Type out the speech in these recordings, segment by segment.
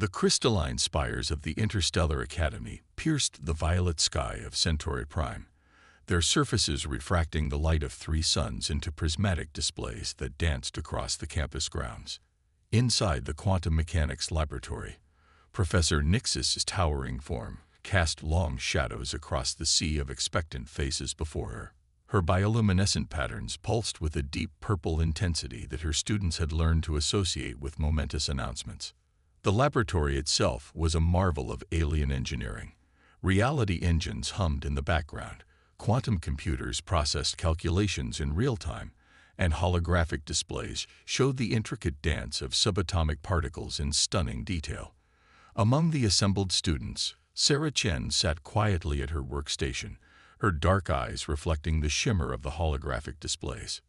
The crystalline spires of the Interstellar Academy pierced the violet sky of Centauri Prime, their surfaces refracting the light of 3 suns into prismatic displays that danced across the campus grounds. Inside the quantum mechanics laboratory, Professor Nix's towering form cast long shadows across the sea of expectant faces before her. Her bioluminescent patterns pulsed with a deep purple intensity that her students had learned to associate with momentous announcements. The laboratory itself was a marvel of alien engineering. Reality engines hummed in the background, quantum computers processed calculations in real time, and holographic displays showed the intricate dance of subatomic particles in stunning detail. Among the assembled students, Sarah Chen sat quietly at her workstation, her dark eyes reflecting the shimmer of the holographic displays.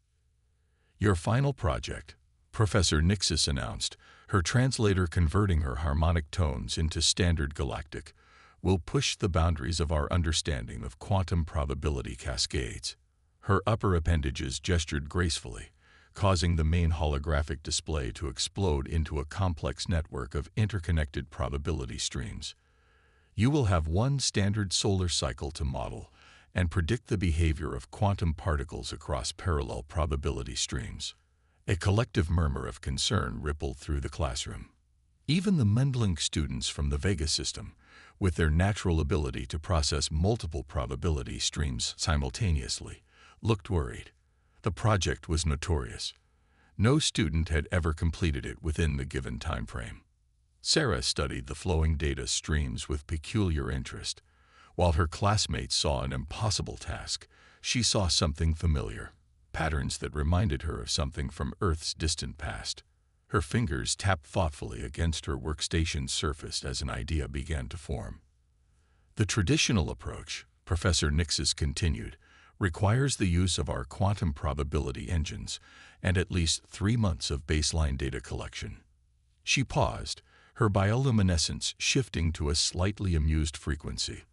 "Your final project," Professor Nixis announced, her translator converting her harmonic tones into standard galactic, "will push the boundaries of our understanding of quantum probability cascades." Her upper appendages gestured gracefully, causing the main holographic display to explode into a complex network of interconnected probability streams. "You will have one standard solar cycle to model and predict the behavior of quantum particles across parallel probability streams." A collective murmur of concern rippled through the classroom. Even the Mendling students from the Vega system, with their natural ability to process multiple probability streams simultaneously, looked worried. The project was notorious. No student had ever completed it within the given time frame. Sarah studied the flowing data streams with peculiar interest. While her classmates saw an impossible task, she saw something familiar, patterns that reminded her of something from Earth's distant past. Her fingers tapped thoughtfully against her workstation's surface as an idea began to form. "The traditional approach," Professor Nixis continued, "requires the use of our quantum probability engines and at least 3 months of baseline data collection." She paused, her bioluminescence shifting to a slightly amused frequency.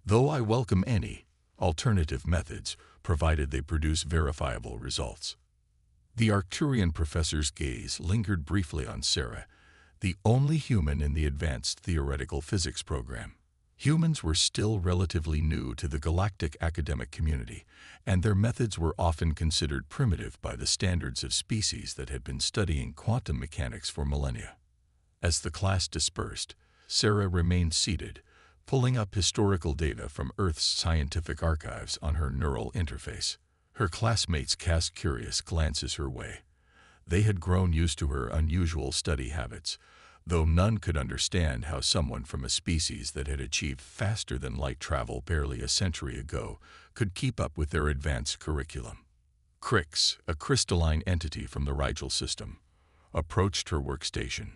"Though I welcome any alternative methods, provided they produce verifiable results." The Arcturian professor's gaze lingered briefly on Sarah, the only human in the advanced theoretical physics program. Humans were still relatively new to the galactic academic community, and their methods were often considered primitive by the standards of species that had been studying quantum mechanics for millennia. As the class dispersed, Sarah remained seated, pulling up historical data from Earth's scientific archives on her neural interface. Her classmates cast curious glances her way. They had grown used to her unusual study habits, though none could understand how someone from a species that had achieved faster-than-light travel barely a century ago could keep up with their advanced curriculum. Crix, a crystalline entity from the Rigel system, approached her workstation.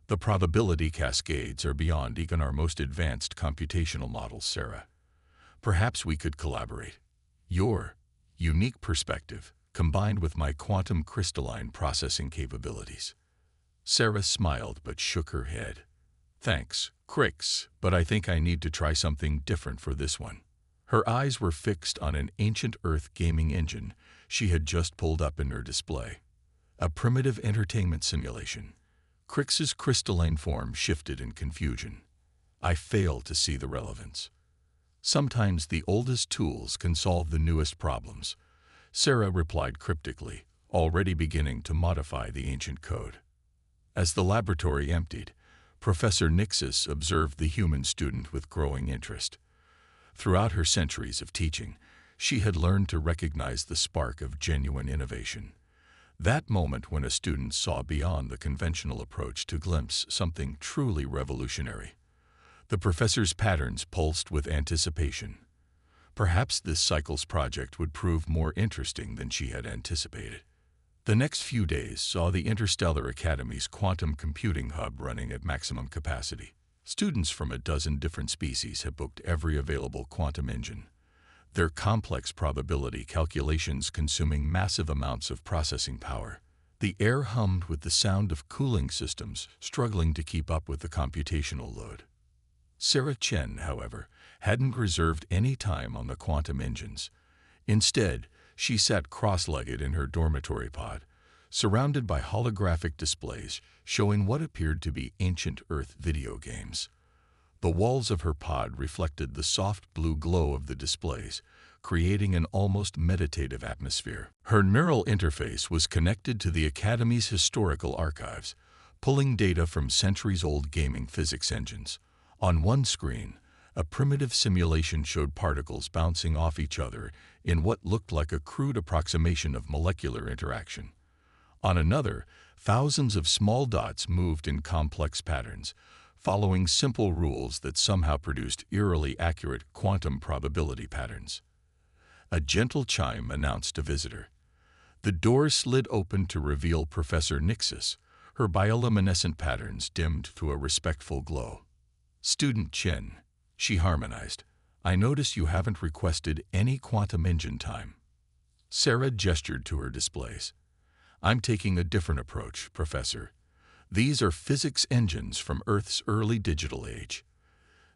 "The probability cascades are beyond even our most advanced computational models, Sarah. Perhaps we could collaborate. Your unique perspective, combined with my quantum crystalline processing capabilities." Sarah smiled but shook her head. "Thanks, Crix, but I think I need to try something different for this one." Her eyes were fixed on an ancient Earth gaming engine she had just pulled up in her display. A primitive entertainment simulation. Crix's crystalline form shifted in confusion. "I fail to see the relevance." "Sometimes the oldest tools can solve the newest problems," Sarah replied cryptically, already beginning to modify the ancient code. As the laboratory emptied, Professor Nixis observed the human student with growing interest. Throughout her centuries of teaching, she had learned to recognize the spark of genuine innovation. That moment when a student saw beyond the conventional approach to glimpse something truly revolutionary. The professor's patterns pulsed with anticipation. Perhaps this cycle's project would prove more interesting than she had anticipated. The next few days saw the Interstellar Academy's quantum computing hub running at maximum capacity. Students from a dozen different species had booked every available quantum engine, their complex probability calculations consuming massive amounts of processing power. The air hummed with the sound of cooling systems struggling to keep up with the computational load. Sarah Chen, however, hadn't reserved any time on the quantum engines. Instead, she sat cross-legged in her dormitory pod, surrounded by holographic displays showing what appeared to be ancient Earth video games. The walls of her pod reflected the soft blue glow of the displays, creating an almost meditative atmosphere. Her neural interface was connected to the Academy's historical archives, pulling data from centuries-old gaming physics engines. On one screen, a primitive simulation showed particles bouncing off each other in what looked like a crude approximation of molecular interaction. On another, thousands of small dots moved in complex patterns, following simple rules that somehow produced eerily accurate quantum probability patterns. A gentle chime announced a visitor. The door slid open to reveal Professor Nixis, her bioluminescent patterns dimmed to a respectful glow. "Student Chen," she harmonized, "I notice you haven't requested any quantum engine time." Sarah gestured to her displays. "I'm taking a different approach, Professor. These are physics engines from Earth's early digital age.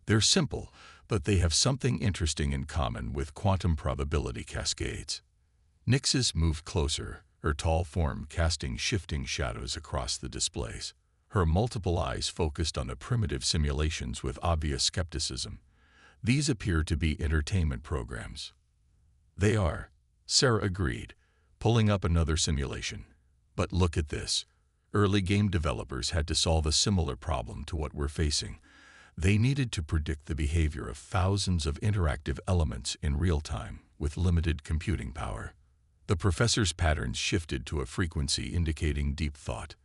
They're simple, but they have something interesting in common with quantum probability cascades." Nixis moved closer, her tall form casting shifting shadows across the displays. Her multiple eyes focused on the primitive simulations with obvious skepticism. "These appear to be entertainment programs." "They are," Sarah agreed, pulling up another simulation. "But look at this. Early game developers had to solve a similar problem to what we're facing. They needed to predict the behavior of thousands of interactive elements in real time with limited computing power." The professor's patterns shifted to a frequency indicating deep thought.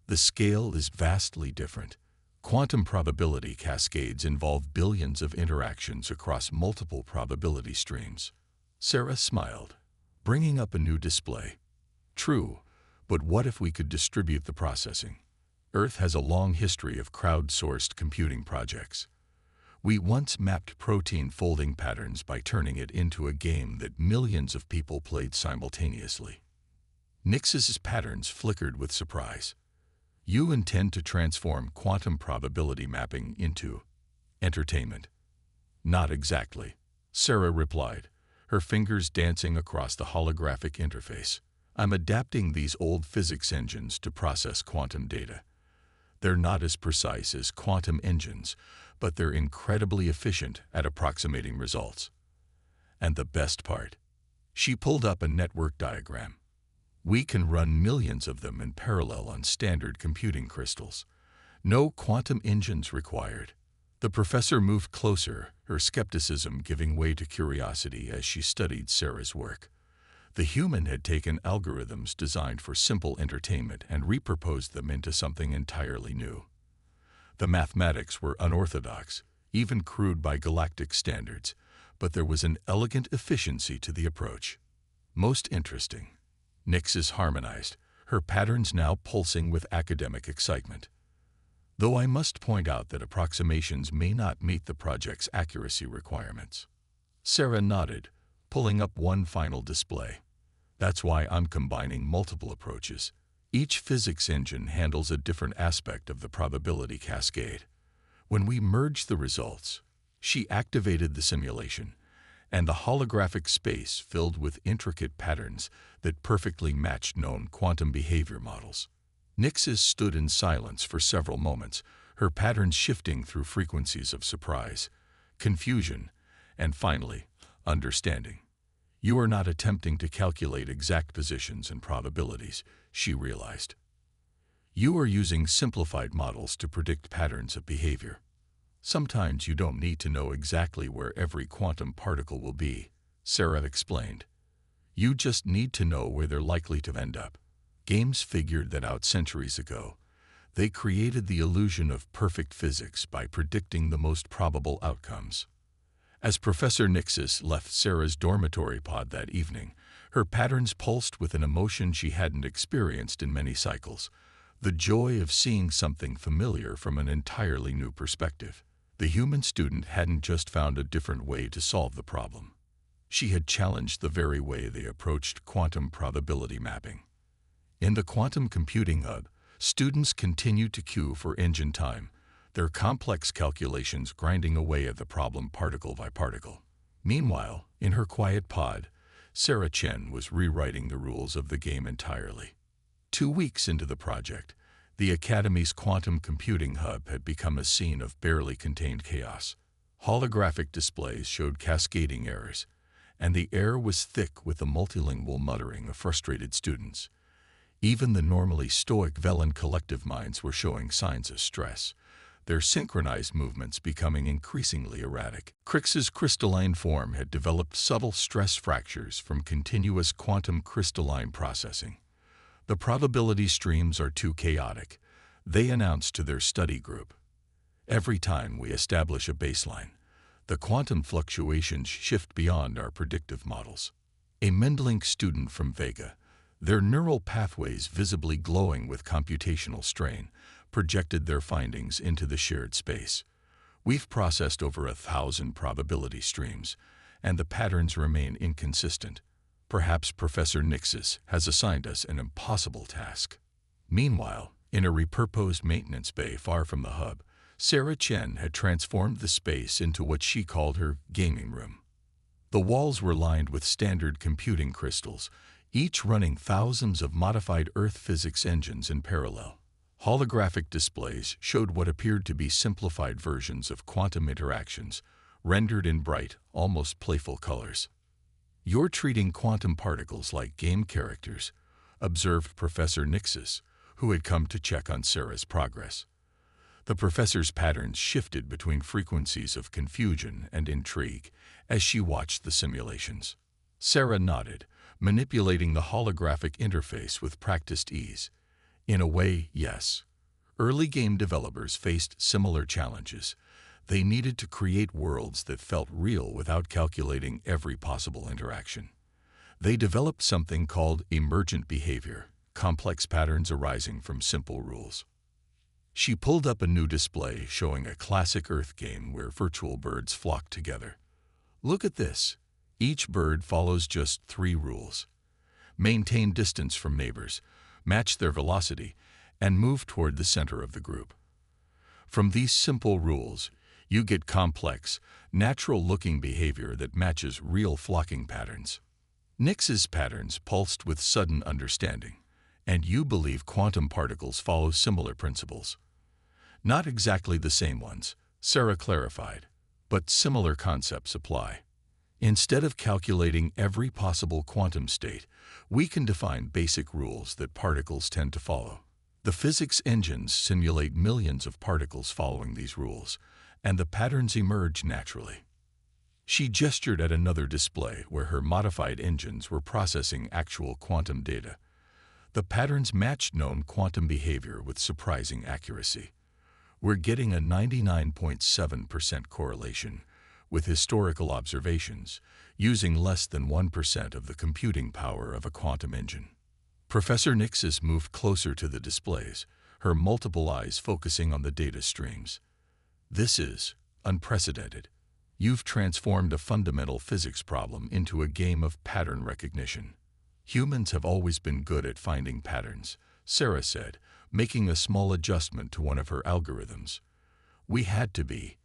"The scale is vastly different. Quantum probability cascades involve billions of interactions across multiple probability streams." Sarah smiled, bringing up a new display. "True, but what if we could distribute the processing? Earth has a long history of crowd-sourced computing projects. We once mapped protein folding patterns by turning it into a game that millions of people played simultaneously." Nixis's patterns flickered with surprise. "You intend to transform quantum probability mapping into entertainment?" "Not exactly," Sarah replied, her fingers dancing across the holographic interface. "I'm adapting these old physics engines to process quantum data. They're not as precise as quantum engines, but they're incredibly efficient at approximating results. And the best part," she pulled up a network diagram, "we can run millions of them in parallel on standard computing crystals. No quantum engines required." The professor moved closer, her skepticism giving way to curiosity as she studied Sarah's work. The human had taken algorithms designed for simple entertainment and repurposed them into something entirely new. The mathematics were unorthodox, even crude by galactic standards, but there was an elegant efficiency to the approach. "Most interesting," Nixis harmonized, her patterns now pulsing with academic excitement. "Though I must point out that approximations may not meet the project's accuracy requirements." Sarah nodded, pulling up one final display. "That's why I'm combining multiple approaches. Each physics engine handles a different aspect of the probability cascade. When we merge the results," she activated the simulation, and the holographic space filled with intricate patterns that perfectly matched known quantum behavior models. Nixis stood in silence for several moments, her patterns shifting through frequencies of surprise, confusion, and finally, understanding. "You are not attempting to calculate exact positions and probabilities," she realized. "You are using simplified models to predict patterns of behavior. Sometimes you don't need to know exactly where every quantum particle will be," Sarah explained. "You just need to know where they're likely to end up. Games figured that out centuries ago. They created the illusion of perfect physics by predicting the most probable outcomes." As Professor Nixis left Sarah's dormitory pod that evening, her patterns pulsed with an emotion she hadn't experienced in many cycles, the joy of seeing something familiar from an entirely new perspective. The human student hadn't just found a different way to solve the problem. She had challenged the very way they approached quantum probability mapping. In the quantum computing hub, students continued to queue for engine time, their complex calculations grinding away at the problem particle by particle. Meanwhile, in her quiet pod, Sarah Chen was rewriting the rules of the game entirely. 2 weeks into the project, the Academy's quantum computing hub had become a scene of barely contained chaos. Holographic displays showed cascading errors, and the air was thick with the multilingual muttering of frustrated students. Even the normally stoic Velen collective minds were showing signs of stress, their synchronized movements becoming increasingly erratic. Crix's crystalline form had developed subtle stress fractures from continuous quantum crystalline processing. The probability streams are too chaotic, they announced to their study group. Every time we establish a baseline, the quantum fluctuations shift beyond our predictive models. A Mendelink student from Vega, their neural pathways visibly glowing with computational strain, projected their findings into the shared space. We've processed over 1,000 probability streams, and the patterns remain inconsistent. Perhaps Professor Nixis has assigned us an impossible task. Meanwhile, in a repurposed maintenance bay far from the hub, Sarah Chen had transformed the space into what she called her gaming room. The walls were lined with standard computing crystals, each running thousands of modified Earth physics engines in parallel. Holographic displays showed what appeared to be simplified versions of quantum interactions, rendered in bright, almost playful colors. "You're treating quantum particles like game characters," observed Professor Nixis, who had come to check on Sarah's progress. The professor's patterns shifted between frequencies of confusion and intrigue as she watched the simulations. Sarah nodded, manipulating the holographic interface with practiced ease. In a way, yes. Early game developers faced similar challenges. They needed to create worlds that felt real without calculating every possible interaction. They developed something called emergent behavior, complex patterns arising from simple rules. She pulled up a new display showing a classic Earth game where virtual birds flock together. "Look at this. Each bird follows just 3 rules. Maintain distance from neighbors, match their velocity, and move toward the center of the group. From these simple rules, you get complex, natural-looking behavior that matches real flocking patterns." Nix's patterns pulsed with sudden understanding, and you believe quantum particles follow similar principles. "Not exactly the same ones," Sarah clarified, "but similar concepts apply. Instead of calculating every possible quantum state, we can define basic rules that particles tend to follow. The physics engines simulate millions of particles following these rules, and the patterns emerge naturally." She gestured at another display where her modified engines were processing actual quantum data. The patterns matched known quantum behavior with surprising accuracy. "We're getting a 99.7% correlation with historical observations, using less than 1% of the computing power of a quantum engine." Professor Nixis moved closer to the displays, her multiple eyes focusing on the data streams. "This is unprecedented. You've transformed a fundamental physics problem into a game of pattern recognition." "Humans have always been good at finding patterns," Sarah said, making a small adjustment to one of her algorithms. "We had to be.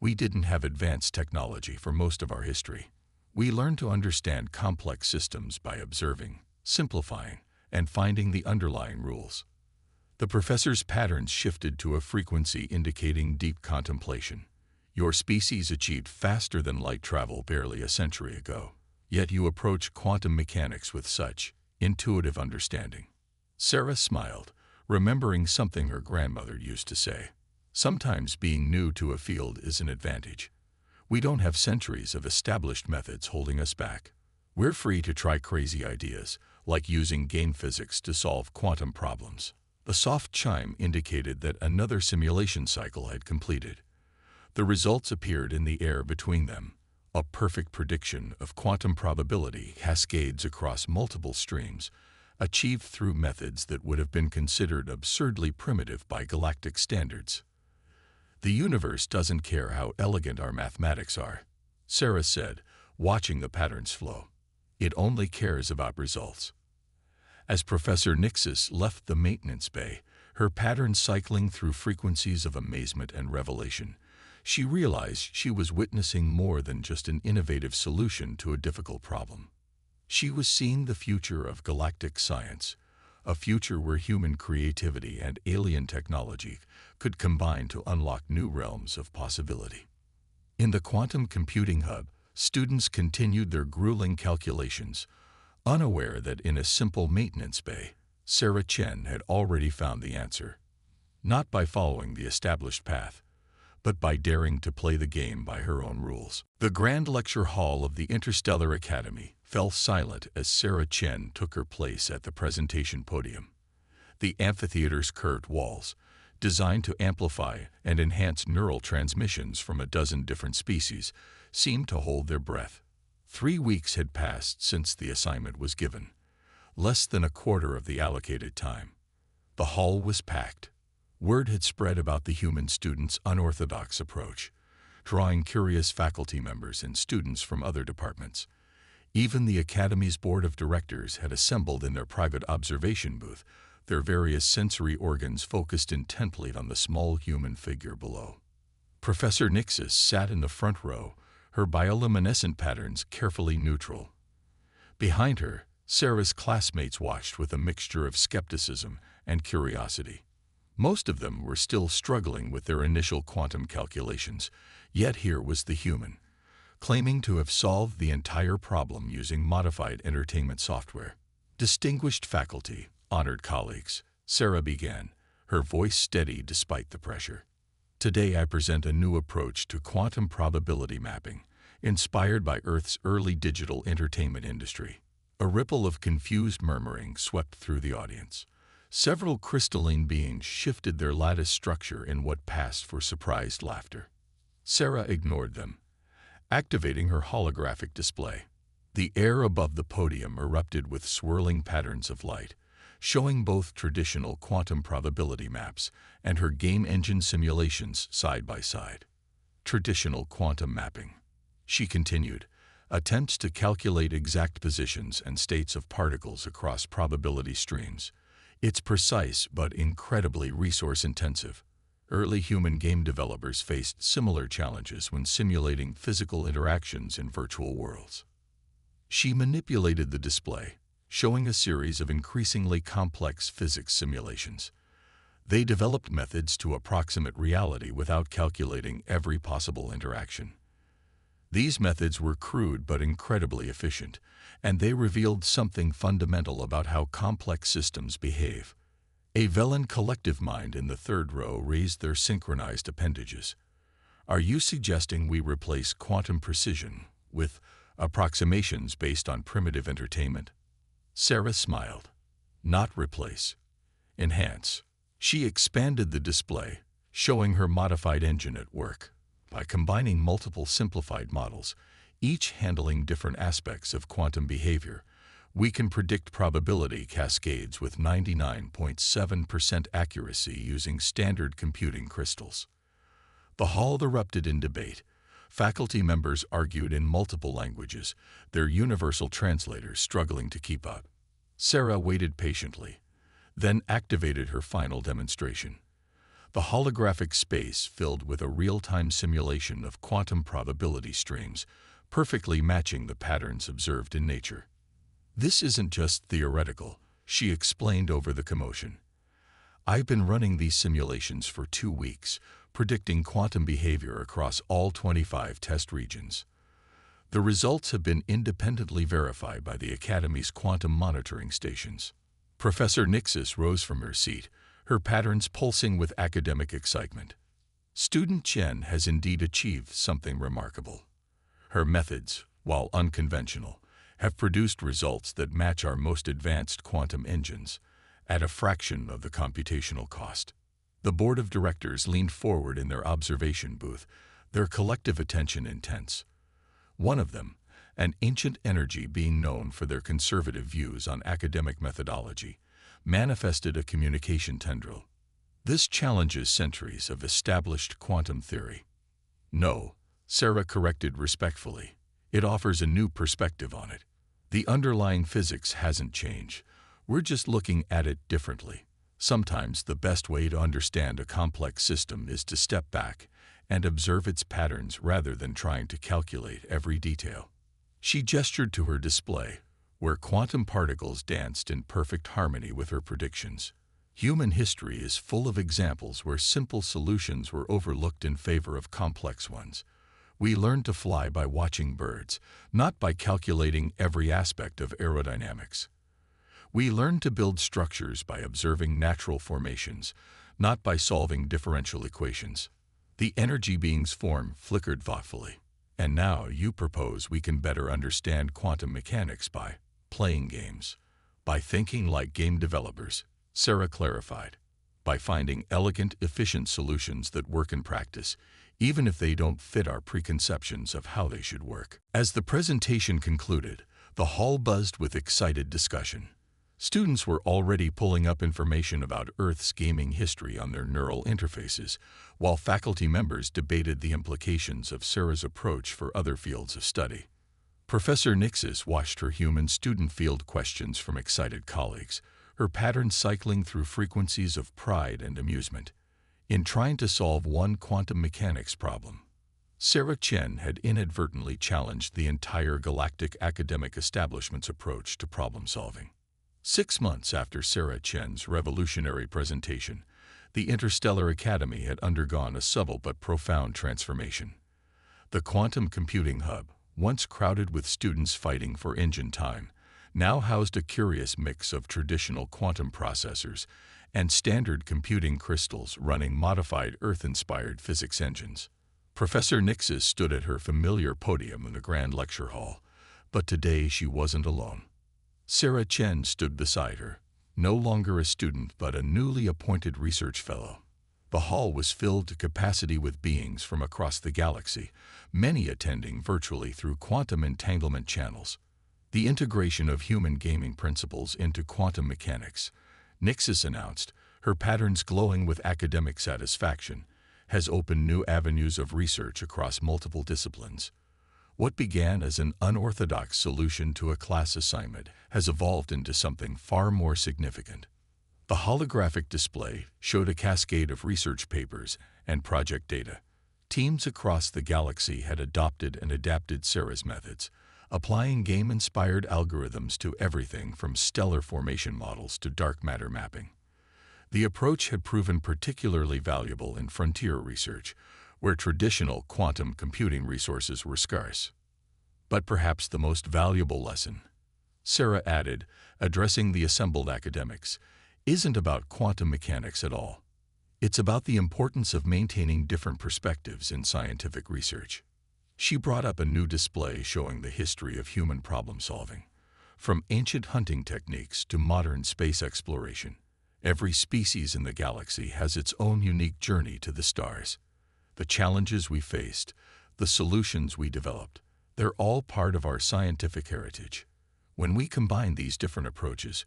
We didn't have advanced technology for most of our history. We learned to understand complex systems by observing, simplifying, and finding the underlying rules." The professor's patterns shifted to a frequency indicating deep contemplation. "Your species achieved faster than light travel barely a century ago, yet you approach quantum mechanics with such intuitive understanding." Sarah smiled, remembering something her grandmother used to say. "Sometimes being new to a field is an advantage. We don't have centuries of established methods holding us back. We're free to try crazy ideas, like using game physics to solve quantum problems." A soft chime indicated that another simulation cycle had completed. The results appeared in the air between them. A perfect prediction of quantum probability cascades across multiple streams, achieved through methods that would have been considered absurdly primitive by galactic standards. "The universe doesn't care how elegant our mathematics are," Sarah said, watching the patterns flow. "It only cares about results." As Professor Nixis left the maintenance bay, her patterns cycling through frequencies of amazement and revelation, she realized she was witnessing more than just an innovative solution to a difficult problem. She was seeing the future of galactic science, a future where human creativity and alien technology could combine to unlock new realms of possibility. In the quantum computing hub, students continued their grueling calculations, unaware that in a simple maintenance bay, Sarah Chen had already found the answer. Not by following the established path, but by daring to play the game by her own rules. The grand lecture hall of the Interstellar Academy fell silent as Sarah Chen took her place at the presentation podium. The amphitheater's curved walls, designed to amplify and enhance neural transmissions from a dozen different species, seemed to hold their breath. 3 weeks had passed since the assignment was given, less than a quarter of the allocated time. The hall was packed. Word had spread about the human students' unorthodox approach, drawing curious faculty members and students from other departments. Even the Academy's board of directors had assembled in their private observation booth, their various sensory organs focused intently on the small human figure below. Professor Nixis sat in the front row, her bioluminescent patterns carefully neutral. Behind her, Sarah's classmates watched with a mixture of skepticism and curiosity. Most of them were still struggling with their initial quantum calculations, yet here was the human, claiming to have solved the entire problem using modified entertainment software. Distinguished faculty, honored colleagues, Sarah began, her voice steady despite the pressure. Today I present a new approach to quantum probability mapping, inspired by Earth's early digital entertainment industry. A ripple of confused murmuring swept through the audience. Several crystalline beings shifted their lattice structure in what passed for surprised laughter. Sarah ignored them, activating her holographic display. The air above the podium erupted with swirling patterns of light, showing both traditional quantum probability maps and her game engine simulations side by side. Traditional quantum mapping, she continued, attempts to calculate exact positions and states of particles across probability streams. It's precise but incredibly resource-intensive. Early human game developers faced similar challenges when simulating physical interactions in virtual worlds. She manipulated the display, showing a series of increasingly complex physics simulations. They developed methods to approximate reality without calculating every possible interaction. These methods were crude but incredibly efficient, and they revealed something fundamental about how complex systems behave. A Velen collective mind in the third row raised their synchronized appendages. Are you suggesting we replace quantum precision with approximations based on primitive entertainment? Sarah smiled. Not replace. Enhance. She expanded the display, showing her modified engine at work. By combining multiple simplified models, each handling different aspects of quantum behavior, we can predict probability cascades with 99.7% accuracy using standard computing crystals. The hall erupted in debate. Faculty members argued in multiple languages, their universal translators struggling to keep up. Sarah waited patiently, then activated her final demonstration. The holographic space filled with a real-time simulation of quantum probability streams, perfectly matching the patterns observed in nature. This isn't just theoretical, she explained over the commotion. I've been running these simulations for 2 weeks, predicting quantum behavior across all 25 test regions. The results have been independently verified by the Academy's quantum monitoring stations. Professor Nixis rose from her seat, her patterns pulsing with academic excitement. Student Chen has indeed achieved something remarkable. Her methods, while unconventional, have produced results that match our most advanced quantum engines, at a fraction of the computational cost. The board of directors leaned forward in their observation booth, their collective attention intense. One of them, an ancient energy being known for their conservative views on academic methodology, manifested a communication tendril. This challenges centuries of established quantum theory. No, Sarah corrected respectfully. It offers a new perspective on it. The underlying physics hasn't changed. We're just looking at it differently. Sometimes the best way to understand a complex system is to step back and observe its patterns rather than trying to calculate every detail. She gestured to her display, where quantum particles danced in perfect harmony with her predictions. Human history is full of examples where simple solutions were overlooked in favor of complex ones. We learned to fly by watching birds, not by calculating every aspect of aerodynamics. We learned to build structures by observing natural formations, not by solving differential equations. The energy beings form flickered thoughtfully. And now you propose we can better understand quantum mechanics by playing games, by thinking like game developers, Sarah clarified, by finding elegant, efficient solutions that work in practice, even if they don't fit our preconceptions of how they should work. As the presentation concluded, the hall buzzed with excited discussion. Students were already pulling up information about Earth's gaming history on their neural interfaces, while faculty members debated the implications of Sarah's approach for other fields of study. Professor Nixis watched her human student field questions from excited colleagues, her pattern cycling through frequencies of pride and amusement. In trying to solve one quantum mechanics problem, Sarah Chen had inadvertently challenged the entire galactic academic establishment's approach to problem solving. 6 months after Sarah Chen's revolutionary presentation, the Interstellar Academy had undergone a subtle but profound transformation. The quantum computing hub, once crowded with students fighting for engine time, now housed a curious mix of traditional quantum processors and standard computing crystals running modified Earth-inspired physics engines. Professor Nixis stood at her familiar podium in the Grand Lecture Hall, but today she wasn't alone. Sarah Chen stood beside her, no longer a student but a newly appointed research fellow. The hall was filled to capacity with beings from across the galaxy, many attending virtually through quantum entanglement channels. The integration of human gaming principles into quantum mechanics, Nixis announced, her patterns glowing with academic satisfaction, has opened new avenues of research across multiple disciplines. What began as an unorthodox solution to a class assignment has evolved into something far more significant. The holographic display showed a cascade of research papers and project data. Teams across the galaxy had adopted and adapted Sarah's methods, applying game-inspired algorithms to everything from stellar formation models to dark matter mapping. The approach had proven particularly valuable in frontier research, where traditional quantum computing resources were scarce. But perhaps the most valuable lesson, Sarah added, addressing the assembled academics, isn't about quantum mechanics at all. It's about the importance of maintaining different perspectives in scientific research. She brought up a new display showing the history of human problem solving. From ancient hunting techniques to modern space exploration, every species in the galaxy has its own unique journey to the stars. The challenges we faced, the solutions we developed, they're all part of our scientific heritage. When we combine these different approaches,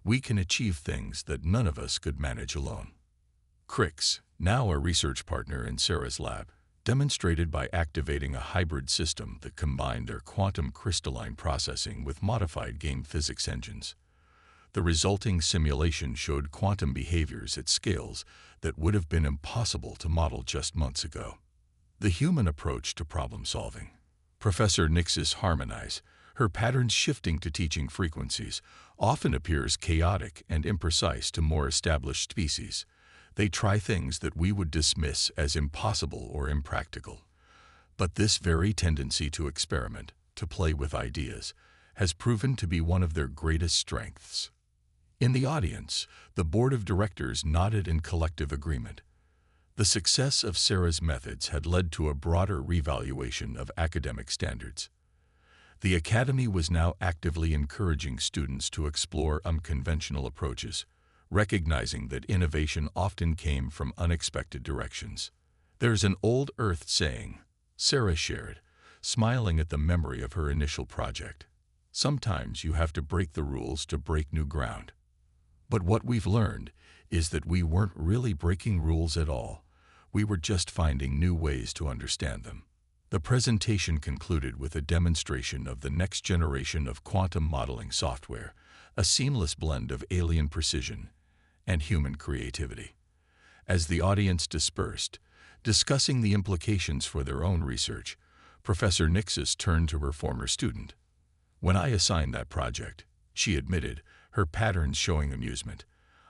we can achieve things that none of us could manage alone. Crix, now a research partner in Sarah's lab, demonstrated by activating a hybrid system that combined their quantum crystalline processing with modified game physics engines. The resulting simulation showed quantum behaviors at scales that would have been impossible to model just months ago. The human approach to problem solving. Professor Nixis harmonize, her patterns shifting to teaching frequencies, often appears chaotic and imprecise to more established species. They try things that we would dismiss as impossible or impractical. But this very tendency to experiment, to play with ideas, has proven to be one of their greatest strengths. In the audience, the board of directors nodded in collective agreement. The success of Sarah's methods had led to a broader revaluation of academic standards. The Academy was now actively encouraging students to explore unconventional approaches, recognizing that innovation often came from unexpected directions. There's an old Earth saying, Sarah shared, smiling at the memory of her initial project. Sometimes you have to break the rules to break new ground. But what we've learned is that we weren't really breaking rules at all. We were just finding new ways to understand them. The presentation concluded with a demonstration of the next generation of quantum modeling software, a seamless blend of alien precision and human creativity. As the audience dispersed, discussing the implications for their own research, Professor Nixis turned to her former student. When I assigned that project, she admitted, her patterns showing amusement,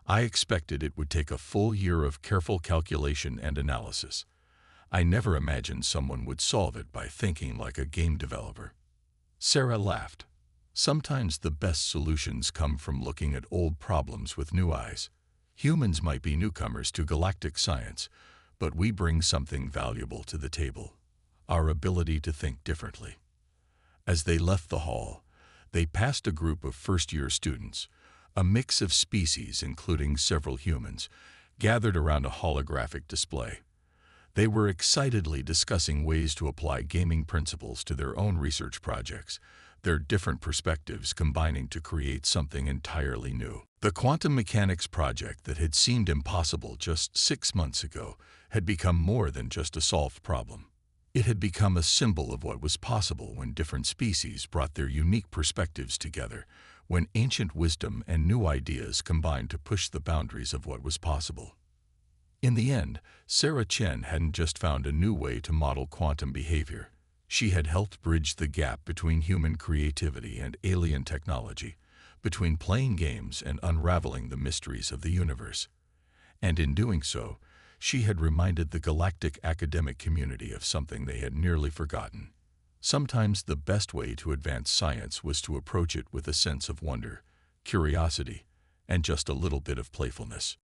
I expected it would take a full year of careful calculation and analysis. I never imagined someone would solve it by thinking like a game developer. Sarah laughed. Sometimes the best solutions come from looking at old problems with new eyes. Humans might be newcomers to galactic science, but we bring something valuable to the table: our ability to think differently. As they left the hall, they passed a group of first-year students, a mix of species including several humans, gathered around a holographic display. They were excitedly discussing ways to apply gaming principles to their own research projects, their different perspectives combining to create something entirely new. The quantum mechanics project that had seemed impossible just 6 months ago had become more than just a solved problem. It had become a symbol of what was possible when different species brought their unique perspectives together, when ancient wisdom and new ideas combined to push the boundaries of what was possible. In the end, Sarah Chen hadn't just found a new way to model quantum behavior. She had helped bridge the gap between human creativity and alien technology, between playing games and unraveling the mysteries of the universe. And in doing so, she had reminded the galactic academic community of something they had nearly forgotten. Sometimes the best way to advance science was to approach it with a sense of wonder, curiosity, and just a little bit of playfulness.